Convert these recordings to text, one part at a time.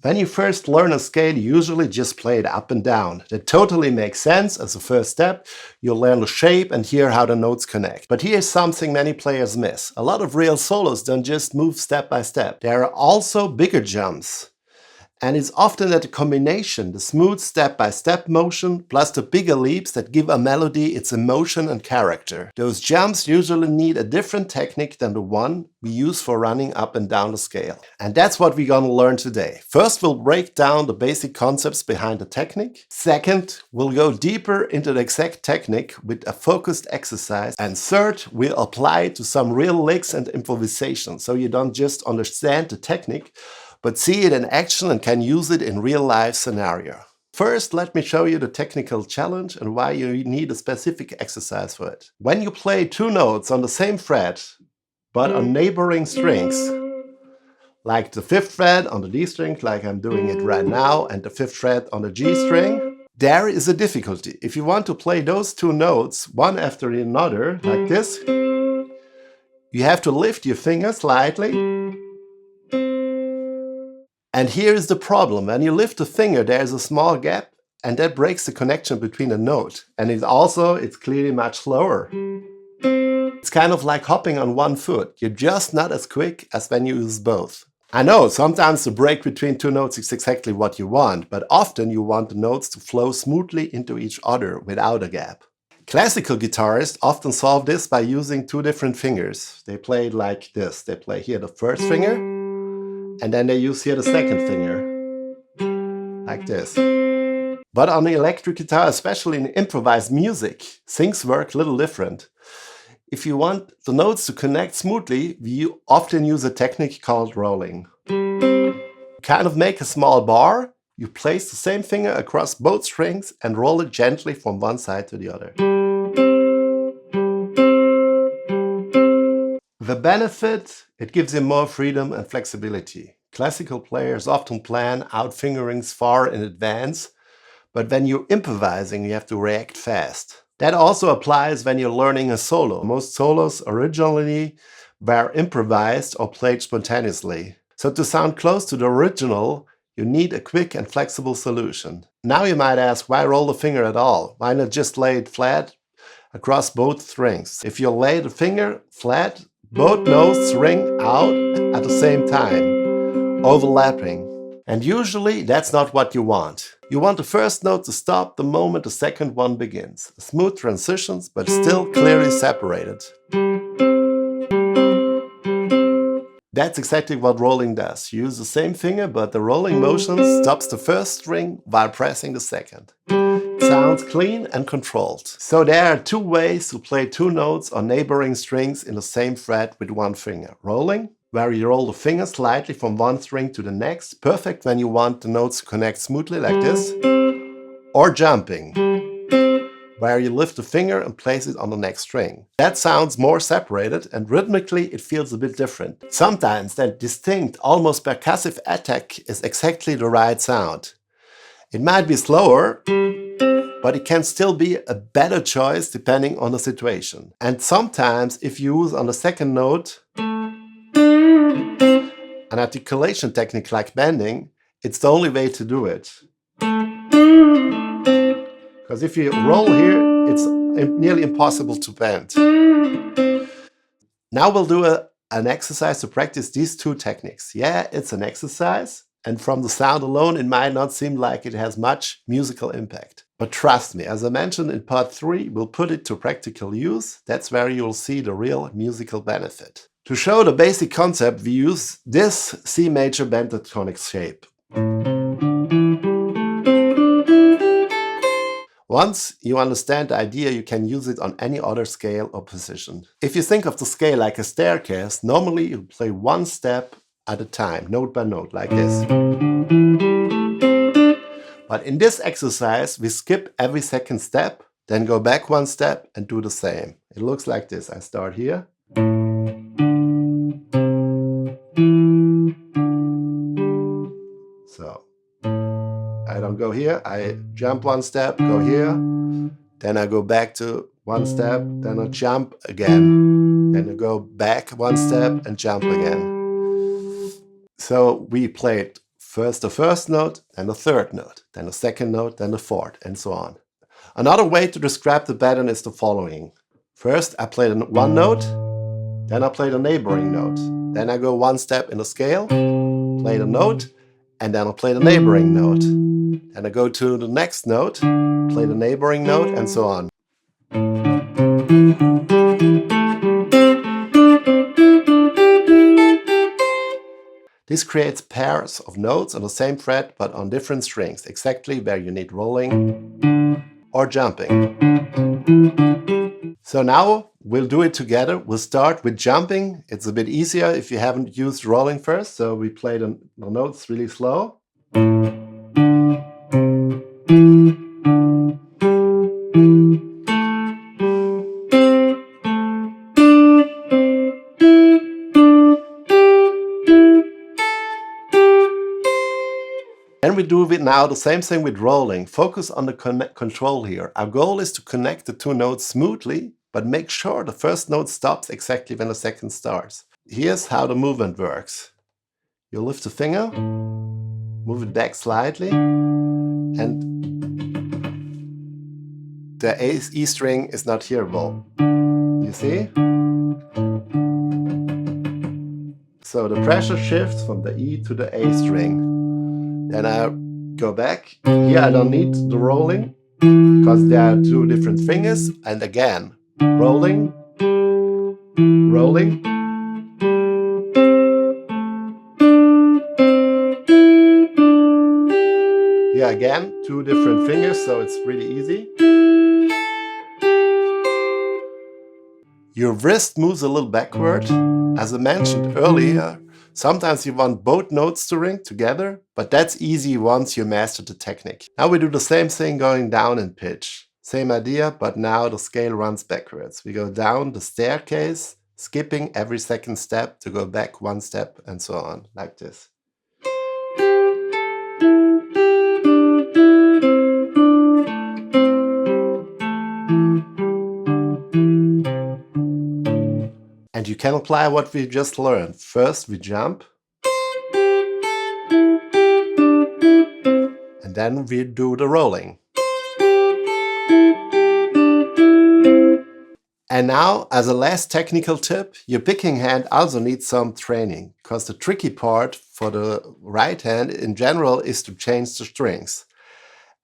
When you first learn a scale, you usually just play it up and down. That totally makes sense as a first step. You'll learn the shape and hear how the notes connect. But here's something many players miss. A lot of real solos don't just move step by step. There are also bigger jumps. And it's often that combination, the smooth step-by-step motion plus the bigger leaps that give a melody its emotion and character. Those jumps usually need a different technique than the one we use for running up and down the scale. And that's what we're gonna learn today. First, we'll break down the basic concepts behind the technique. Second, we'll go deeper into the exact technique with a focused exercise. And third, we'll apply it to some real licks and improvisation, so you don't just understand the technique, but see it in action and can use it in real-life scenario. First, let me show you the technical challenge and why you need a specific exercise for it. When you play two notes on the same fret, but on neighboring strings, like the 5th fret on the D string, like I'm doing it right now, and the 5th fret on the G string, there is a difficulty. If you want to play those two notes one after another, like this, you have to lift your finger slightly. And here is the problem. When you lift the finger, there is a small gap, and that breaks the connection between the note. And it's clearly much slower. It's kind of like hopping on one foot. You're just not as quick as when you use both. I know, sometimes the break between two notes is exactly what you want, but often you want the notes to flow smoothly into each other without a gap. Classical guitarists often solve this by using two different fingers. They play it like this. They play here the first finger, and then they use here the second finger, like this. But on the electric guitar, especially in improvised music, things work a little different. If you want the notes to connect smoothly, we often use a technique called rolling. You kind of make a small bar, you place the same finger across both strings and roll it gently from one side to the other. The benefit, it gives you more freedom and flexibility. Classical players often plan out fingerings far in advance, but when you're improvising, you have to react fast. That also applies when you're learning a solo. Most solos originally were improvised or played spontaneously. So to sound close to the original, you need a quick and flexible solution. Now you might ask, why roll the finger at all? Why not just lay it flat across both strings? If you lay the finger flat, both notes ring out at the same time, overlapping. And usually that's not what you want. You want the first note to stop the moment the second one begins. Smooth transitions, but still clearly separated. That's exactly what rolling does. You use the same finger, but the rolling motion stops the first string while pressing the second. It sounds clean and controlled. So there are two ways to play two notes on neighboring strings in the same fret with one finger. Rolling, where you roll the finger slightly from one string to the next, perfect when you want the notes to connect smoothly like this. Or jumping, where you lift the finger and place it on the next string. That sounds more separated, and rhythmically it feels a bit different. Sometimes that distinct, almost percussive attack is exactly the right sound. It might be slower, but it can still be a better choice depending on the situation. And sometimes if you use on the second note an articulation technique like bending, it's the only way to do it. Because if you roll here, it's nearly impossible to bend. Now we'll do an exercise to practice these two techniques. Yeah, it's an exercise, and from the sound alone, it might not seem like it has much musical impact. But trust me, as I mentioned in part 3, we'll put it to practical use. That's where you'll see the real musical benefit. To show the basic concept, we use this C major pentatonic shape. Once you understand the idea, you can use it on any other scale or position. If you think of the scale like a staircase, normally you play one step at a time, note by note, like this. But in this exercise, we skip every second step, then go back one step and do the same. It looks like this. I start here. So I don't go here, I jump one step, go here, then I go back to one step, then I jump again, then I go back one step and jump again. So we played First the first note, then the third note, then the second note, then the fourth, and so on. Another way to describe the pattern is the following. First I play one note, then I play the neighboring note. Then I go one step in the scale, play the note, and then I play the neighboring note. Then I go to the next note, play the neighboring note, and so on. This creates pairs of notes on the same fret but on different strings, exactly where you need rolling or jumping. So now we'll do it together. We'll start with jumping. It's a bit easier if you haven't used rolling first, so we play the notes really slow. And we do now the same thing with rolling. Focus on the control here. Our goal is to connect the two notes smoothly, but make sure the first note stops exactly when the second starts. Here's how the movement works. You lift the finger, move it back slightly, and the E string is not hearable. You see? So the pressure shifts from the E to the A string. Then I go back. Here I don't need the rolling because there are two different fingers. And again, rolling, rolling. Here again, two different fingers, so it's really easy. Your wrist moves a little backward. As I mentioned earlier, sometimes you want both notes to ring together, but that's easy once you master the technique. Now we do the same thing going down in pitch. Same idea, but now the scale runs backwards. We go down the staircase, skipping every second step to go back one step and so on, like this. And you can apply what we just learned. First we jump, and then we do the rolling. And now, as a last technical tip, your picking hand also needs some training, because the tricky part for the right hand in general is to change the strings.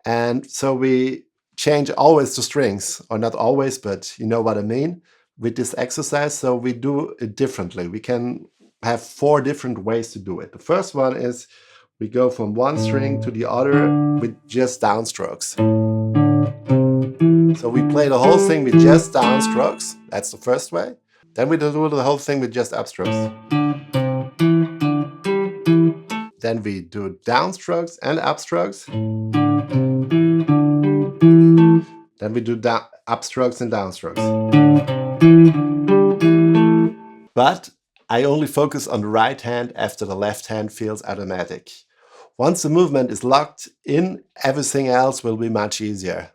And so we change always the strings, or not always, but you know what I mean, with this exercise. So we do it differently. We can have 4 different ways to do it. The first one is we go from one string to the other with just downstrokes. So we play the whole thing with just downstrokes. That's the first way. Then we do the whole thing with just upstrokes. Then we do downstrokes and upstrokes. Then we do upstrokes and downstrokes. But I only focus on the right hand after the left hand feels automatic. Once the movement is locked in, everything else will be much easier.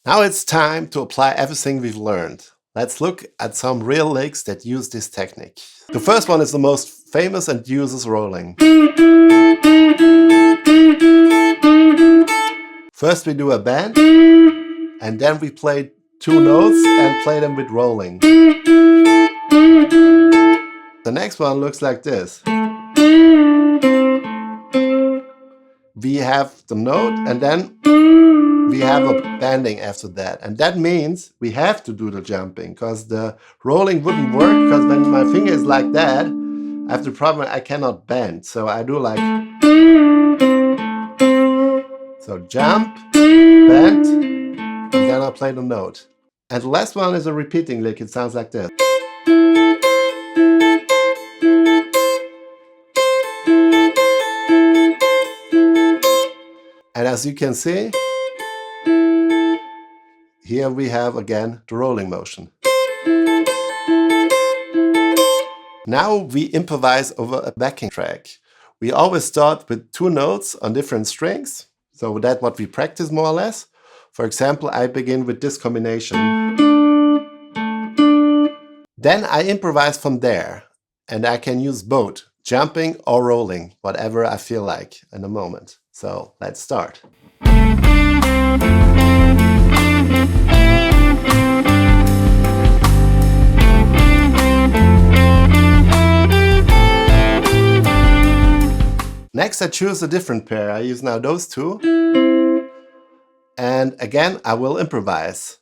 Now it's time to apply everything we've learned. Let's look at some real licks that use this technique. The first one is the most famous and uses rolling. First we do a bend, and then we play 2 notes and play them with rolling. The next one looks like this. We have the note and then we have a bending after that. And that means we have to do the jumping, because the rolling wouldn't work, because when my finger is like that, I have the problem I cannot bend. So I do like... So jump, bend, and then I play the note. And the last one is a repeating lick. It sounds like this. And as you can see, here we have again the rolling motion. Now we improvise over a backing track. We always start with 2 notes on different strings. So that's what we practice more or less. For example, I begin with this combination. Then I improvise from there. And I can use both jumping or rolling, whatever I feel like in a moment. So let's start. Next I choose a different pair. I use now those two. And again I will improvise.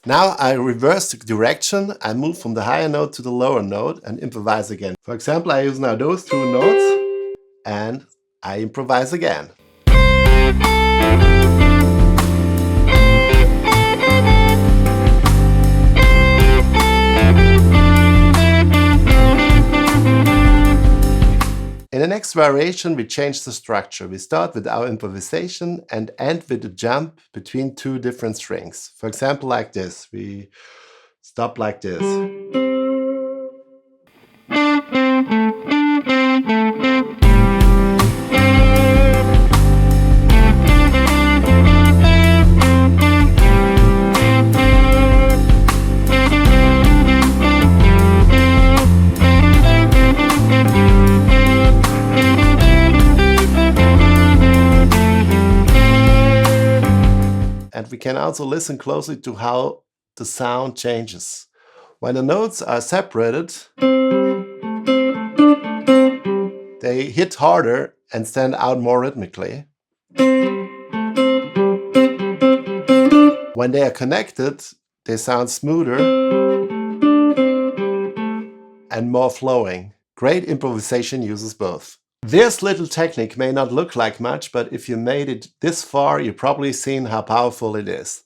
Now I reverse the direction, I move from the higher note to the lower note and improvise again. For example, I use now those two notes and I improvise again. In the next variation, we change the structure. We start with our improvisation and end with a jump between two different strings. For example, like this. We stop like this. And we can also listen closely to how the sound changes. When the notes are separated, they hit harder and stand out more rhythmically. When they are connected, they sound smoother and more flowing. Great improvisation uses both. This little technique may not look like much, but if you made it this far, you've probably seen how powerful it is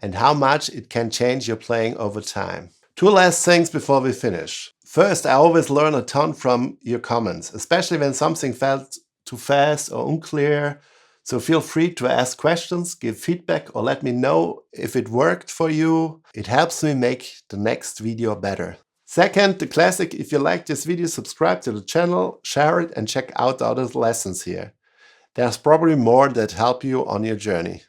and how much it can change your playing over time. Two last things before we finish. First, I always learn a ton from your comments, especially when something felt too fast or unclear. So feel free to ask questions, give feedback, or let me know if it worked for you. It helps me make the next video better. Second, the classic, if you like this video, subscribe to the channel, share it, and check out the other lessons here. There's probably more that help you on your journey.